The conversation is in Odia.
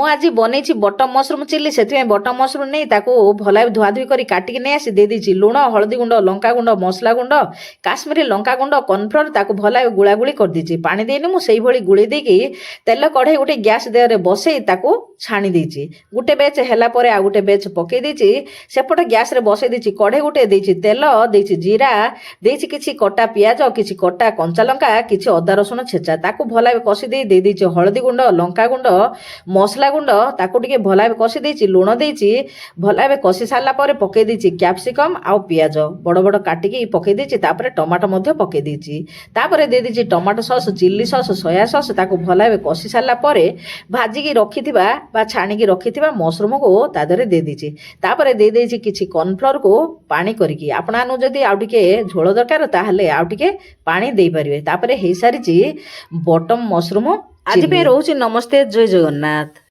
ମୁଁ ଆଜି ବନେଇଛି ବଟମ ମସରୁମ ଚିଲି। ସେଥିପାଇଁ ବଟମ ମସରୁମ ନେଇ ତାକୁ ଭଲ ଭାବେ ଧୁଆଧୁଇ କରି କାଟିକି ନେଇ ଆସି ଦେଇଦେଇଛି ଲୁଣ, ହଳଦୀ ଗୁଣ୍ଡ, ଲଙ୍କା ଗୁଣ୍ଡ, ମସଲା ଗୁଣ୍ଡ, କାଶ୍ମୀରୀ ଲଙ୍କା ଗୁଣ୍ଡ, କର୍ଣ୍ଣଫ୍ଲୋର ତାକୁ ଭଲ ଭାବେ ଗୁଳାଗୁଳି କରିଦେଇଛି। ପାଣି ଦେଇନି, ମୁଁ ସେଇଭଳି ଗୁଳି ଦେଇକି ତେଲ କଢ଼େଇ ଗୋଟେ ଗ୍ୟାସ୍ ଦେହରେ ବସେଇ ତାକୁ ଛାଣି ଦେଇଛି। ଗୋଟେ ବେଚ୍ ହେଲା ପରେ ଆଉ ଗୋଟେ ବେଚ୍ ପକେଇ ଦେଇଛି। ସେପଟେ ଗ୍ୟାସ୍ରେ ବସେଇ ଦେଇଛି କଢ଼େଇ ଗୋଟେ, ଦେଇଛି ତେଲ, ଦେଇଛି ଜିରା, ଦେଇଛି କିଛି କଟା ପିଆଜ, କିଛି କଟା କଞ୍ଚା ଲଙ୍କା, କିଛି ଅଦା ରସୁଣ ଛେଚା। ତାକୁ ଭଲ ଭାବେ କଷି ଦେଇଛି ହଳଦୀ ଗୁଣ୍ଡ, ଲଙ୍କା ଗୁଣ୍ଡ, ମସଲା ଗୁଣ୍ଡ, ତାକୁ ଟିକେ ଭଲ ଭାବେ କଷି ଦେଇଛି। ଲୁଣ ଦେଇଛି। ଭଲ ଭାବେ କଷି ସାରିଲା ପରେ ପକେଇ ଦେଇଛି କ୍ୟାପ୍ସିକମ୍ ଆଉ ପିଆଜ ବଡ଼ ବଡ଼ କାଟିକି ପକେଇ ଦେଇଛି। ତାପରେ ଟମାଟୋ ମଧ୍ୟ ପକେଇ ଦେଇଛି। ତାପରେ ଦେଇଦେଇଛି tomato sauce, chilli sauce, soya sauce. ତାକୁ ଭଲ ଭାବେ କଷି ସାରିଲା ପରେ ଭାଜିକି ରଖିଥିବା ବା ଛାଣିକି ରଖିଥିବା ମସରୁମକୁ ତା ଦେହରେ ଦେଇଦେଇଛି। ତାପରେ ଦେଇଦେଇଛି କିଛି କର୍ଣ୍ଣଫ୍ଲୋରକୁ ପାଣି କରିକି। ଆପଣମାନଙ୍କୁ ଯଦି ଆଉ ଟିକେ ଝୋଳ ଦରକାର ତାହେଲେ ଆଉ ଟିକେ ପାଣି ଦେଇପାରିବେ। ତାପରେ ହେଇସାରିଛି ବଟମ ମସରୁମ। ଆଜି ପାଇଁ ରହୁଛି। ନମସ୍ତେ, ଜୟ ଜଗନ୍ନାଥ।